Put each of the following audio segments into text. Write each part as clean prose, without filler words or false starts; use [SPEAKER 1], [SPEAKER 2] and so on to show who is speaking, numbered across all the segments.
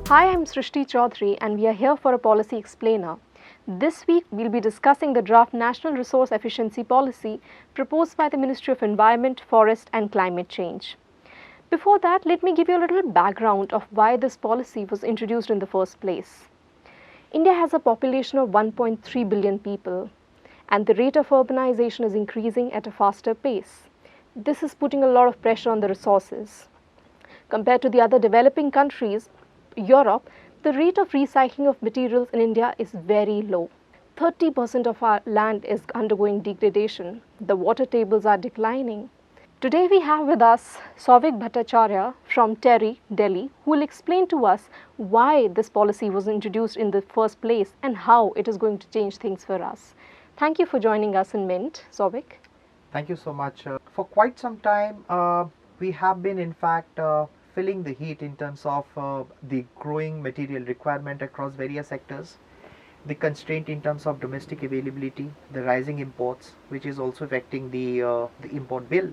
[SPEAKER 1] Hi, I'm Srishti Chaudhary and we are here for a policy explainer. This week, we'll be discussing the draft National Resource Efficiency Policy proposed by the Ministry of Environment, Forest and Climate Change. Before that, let me give you a little background of why this policy was introduced in the first place. India has a population of 1.3 billion people, and the rate of urbanization is increasing at a faster pace. This is putting a lot of pressure on the resources. Compared to the other developing countries, Europe, the rate of recycling of materials in India is very low. 30% of our land is undergoing degradation. The water tables are declining. Today we have with us Souvik Bhattacharya from TERI, Delhi, who will explain to us why this policy was introduced in the first place and how it is going to change things for us. Thank you for joining us in Mint, Souvik.
[SPEAKER 2] Thank you so much. For quite some time, we have been in fact feeling the heat in terms of the growing material requirement across various sectors, the constraint in terms of domestic availability, the rising imports, which is also affecting the import bill,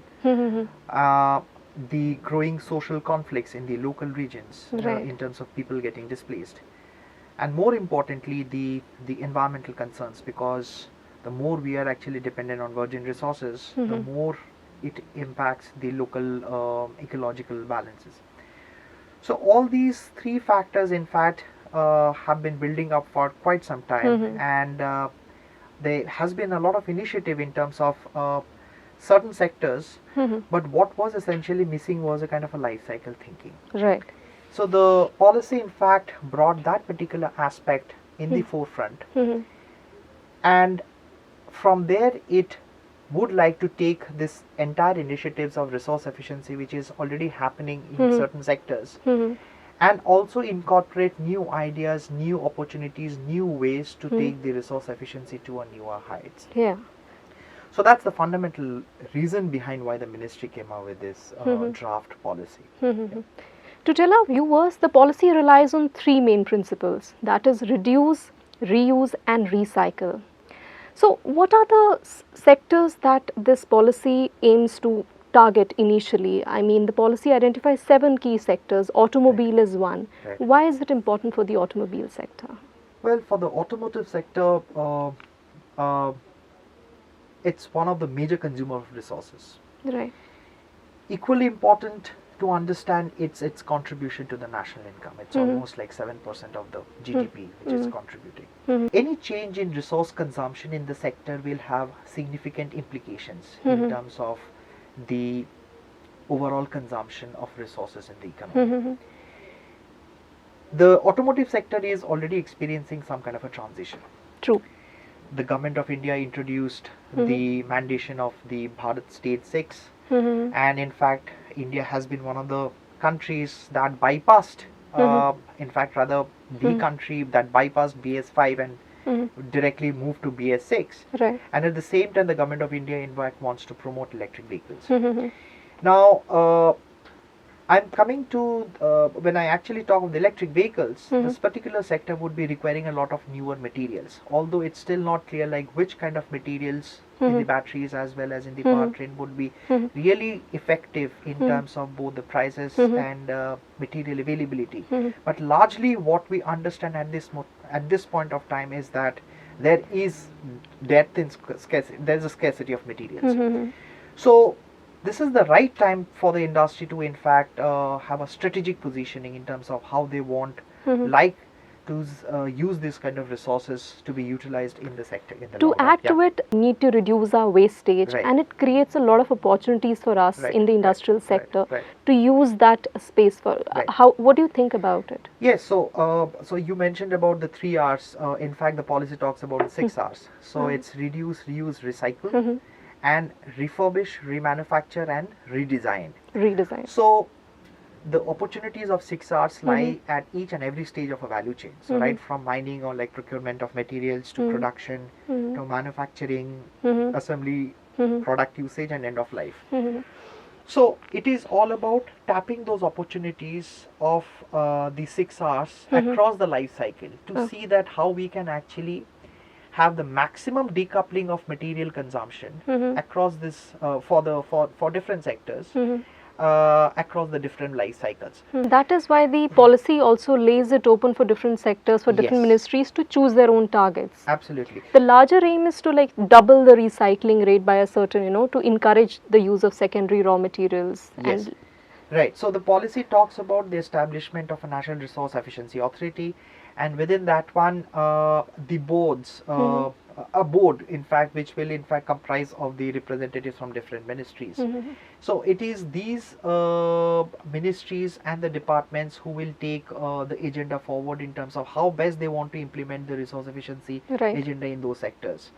[SPEAKER 2] the growing social conflicts in the local regions in terms of people getting displaced, and more importantly, the environmental concerns, because the more we are actually dependent on virgin resources, the more it impacts the local ecological balances. So all these three factors in fact have been building up for quite some time, and there has been a lot of initiative in terms of certain sectors, but what was essentially missing was a kind of a life cycle thinking.
[SPEAKER 1] Right.
[SPEAKER 2] So the policy in fact brought that particular aspect in the forefront, and from there it would like to take this entire initiatives of resource efficiency, which is already happening in certain sectors, and also incorporate new ideas, new opportunities, new ways to take the resource efficiency to a newer heights.
[SPEAKER 1] Yeah.
[SPEAKER 2] So that's the fundamental reason behind why the ministry came out with this draft policy.
[SPEAKER 1] To tell our viewers, the policy relies on three main principles, that is reduce, reuse and recycle. So what are the sectors that this policy aims to target initially? I mean, the policy identifies 7 key sectors. Automobile is one.
[SPEAKER 2] Right.
[SPEAKER 1] Why is it important for the automobile sector?
[SPEAKER 2] Well, for the automotive sector, it's one of the major consumer of resources.
[SPEAKER 1] Right.
[SPEAKER 2] Equally important to understand its contribution to the national income. It's almost like 7% of the GDP which is contributing. Any change in resource consumption in the sector will have significant implications in terms of the overall consumption of resources in the economy. The automotive sector is already experiencing some kind of a transition.
[SPEAKER 1] True.
[SPEAKER 2] The government of India introduced the mandation of the Bharat Stage 6, and in fact India has been one of the countries that bypassed, in fact rather the country that bypassed BS5 and directly moved to BS6.
[SPEAKER 1] Right.
[SPEAKER 2] And at the same time the government of India in fact wants to promote electric vehicles. Now I'm coming to, when I actually talk of the electric vehicles, this particular sector would be requiring a lot of newer materials, although it's still not clear like which kind of materials in the batteries as well as in the powertrain would be really effective in terms of both the prices and material availability. But largely what we understand at this point of time is that there is depth in scarcity, there's a scarcity of materials. So this is the right time for the industry to in fact have a strategic positioning in terms of how they want like to use this kind of resources to be utilized in the sector.
[SPEAKER 1] To add to it, we need to reduce our wastage,
[SPEAKER 2] Right.
[SPEAKER 1] and it creates a lot of opportunities for us
[SPEAKER 2] Right,
[SPEAKER 1] in the
[SPEAKER 2] right,
[SPEAKER 1] industrial
[SPEAKER 2] right,
[SPEAKER 1] sector
[SPEAKER 2] right.
[SPEAKER 1] to use that space for
[SPEAKER 2] Right.
[SPEAKER 1] what do you think about it?
[SPEAKER 2] Yes, so you mentioned about the 3 R's. In fact, the policy talks about the 6 R's. So it's reduce, reuse, recycle, and refurbish, remanufacture, and redesign.
[SPEAKER 1] Redesign.
[SPEAKER 2] So the opportunities of 6 R's lie at each and every stage of a value chain. So right from mining or like procurement of materials to production to manufacturing, assembly, product usage, and end of life. So it is all about tapping those opportunities of the 6 R's across the life cycle to see that how we can actually have the maximum decoupling of material consumption
[SPEAKER 1] Mhm.
[SPEAKER 2] across this for different sectors
[SPEAKER 1] Mhm.
[SPEAKER 2] across the different life cycles.
[SPEAKER 1] That is why the policy also lays it open for different sectors, for different
[SPEAKER 2] Yes.
[SPEAKER 1] ministries to choose their own targets.
[SPEAKER 2] Absolutely.
[SPEAKER 1] The larger aim is to like double the recycling rate by a certain, to encourage the use of secondary raw materials.
[SPEAKER 2] Yes. Right. So the policy talks about the establishment of a National Resource Efficiency Authority, and within that one, the boards, a board, in fact, which will in fact comprise of the representatives from different ministries. So it is these ministries and the departments who will take the agenda forward in terms of how best they want to implement the resource efficiency
[SPEAKER 1] Right.
[SPEAKER 2] agenda in those sectors.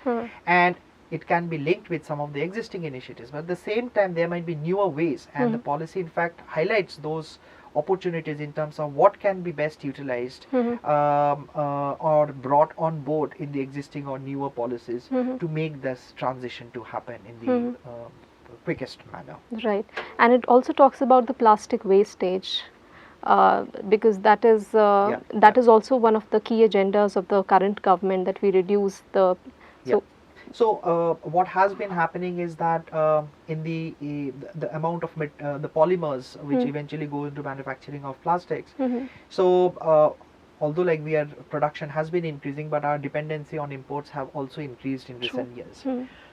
[SPEAKER 2] And it can be linked with some of the existing initiatives, but at the same time there might be newer ways, and the policy in fact highlights those opportunities in terms of what can be best utilized or brought on board in the existing or newer policies to make this transition to happen in the quickest manner.
[SPEAKER 1] Right. And it also talks about the plastic wastage. Because that is also one of the key agendas of the current government, that we reduce the
[SPEAKER 2] So what has been happening is that in the amount of the polymers which eventually go into manufacturing of plastics. So although like production has been increasing, but our dependency on imports have also increased in recent years.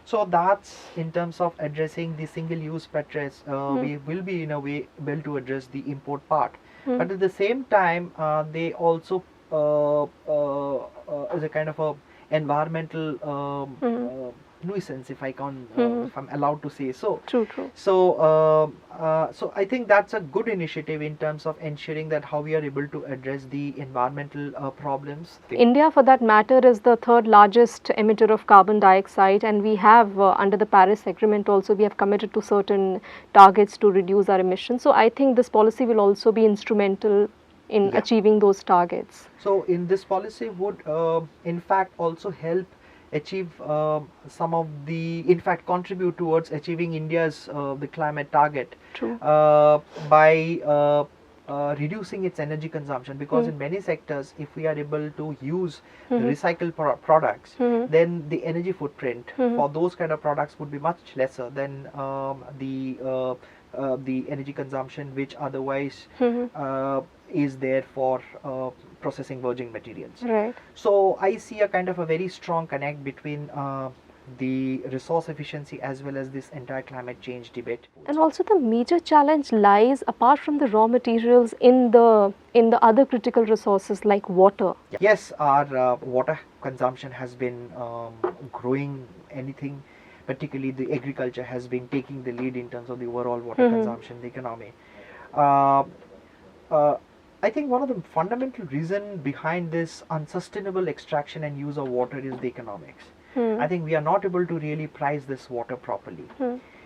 [SPEAKER 2] So that's in terms of addressing the single-use PETRES, we will be in a way able to address the import part. But at the same time, they also as a kind of a environmental nuisance, if I can, if I'm allowed to say so.
[SPEAKER 1] True.
[SPEAKER 2] So, so I think that's a good initiative in terms of ensuring that how we are able to address the environmental problems.
[SPEAKER 1] India, for that matter, is the third largest emitter of carbon dioxide, and we have under the Paris Agreement also we have committed to certain targets to reduce our emissions. So I think this policy will also be instrumental in achieving those targets.
[SPEAKER 2] So in this policy would in fact also help achieve some of the, in fact contribute towards achieving India's the climate target.
[SPEAKER 1] True.
[SPEAKER 2] By reducing its energy consumption, because in many sectors if we are able to use the recycled products, then the energy footprint for those kind of products would be much lesser than the energy consumption which otherwise is there for processing virgin materials.
[SPEAKER 1] Right.
[SPEAKER 2] So I see a kind of a very strong connect between the resource efficiency as well as this entire climate change debate.
[SPEAKER 1] And also the major challenge lies, apart from the raw materials, in the other critical resources like water.
[SPEAKER 2] Yes, our water consumption has been growing. Anything, particularly the agriculture, has been taking the lead in terms of the overall water consumption, the economy. I think one of the fundamental reasons behind this unsustainable extraction and use of water is the economics. I think we are not able to really price this water properly.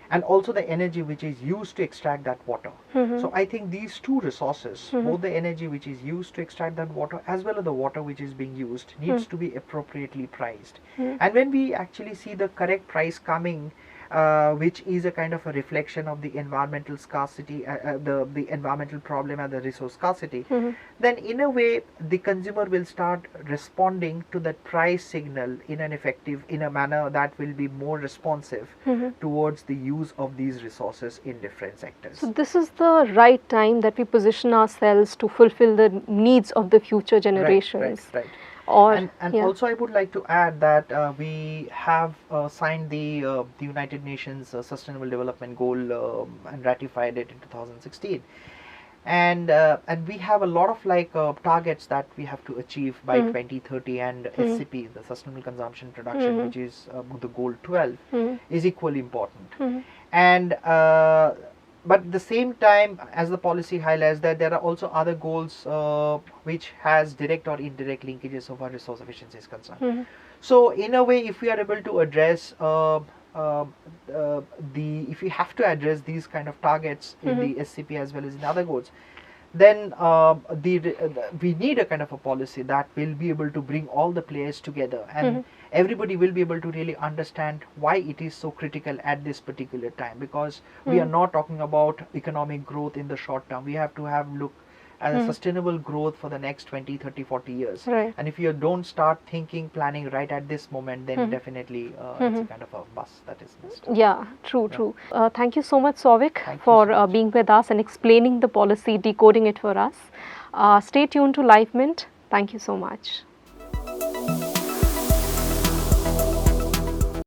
[SPEAKER 2] And also the energy which is used to extract that water. So I think these two resources, both the energy which is used to extract that water as well as the water which is being used, needs to be appropriately priced. And when we actually see the correct price coming, which is a kind of a reflection of the environmental scarcity, the environmental problem and the resource scarcity, then in a way the consumer will start responding to that price signal in a manner that will be more responsive towards the use of these resources in different sectors.
[SPEAKER 1] So this is the right time that we position ourselves to fulfill the needs of the future generations.
[SPEAKER 2] Right.
[SPEAKER 1] And
[SPEAKER 2] also I would like to add that we have signed the United Nations Sustainable Development Goal and ratified it in 2016, and we have a lot of targets that we have to achieve by 2030, and SCP, the Sustainable Consumption Production, which is the goal 12, is equally important. And but at the same time, as the policy highlights, that there are also other goals which has direct or indirect linkages of our resource efficiency is concerned. So in a way, if we are able to address if we have to address these kind of targets in the SCP as well as in other goals, then we need a kind of a policy that will be able to bring all the players together, and everybody will be able to really understand why it is so critical at this particular time, because we are not talking about economic growth in the short term. We have to as a sustainable growth for the next 20, 30, 40 years.
[SPEAKER 1] Right.
[SPEAKER 2] And if you don't start thinking, planning right at this moment, then definitely it's a kind of a bus that is missed.
[SPEAKER 1] Yeah, true. Thank you so much, Souvik,
[SPEAKER 2] Thank you
[SPEAKER 1] for
[SPEAKER 2] so much.
[SPEAKER 1] being with us and explaining the policy, decoding it for us. Stay tuned to Live Mint. Thank you so much.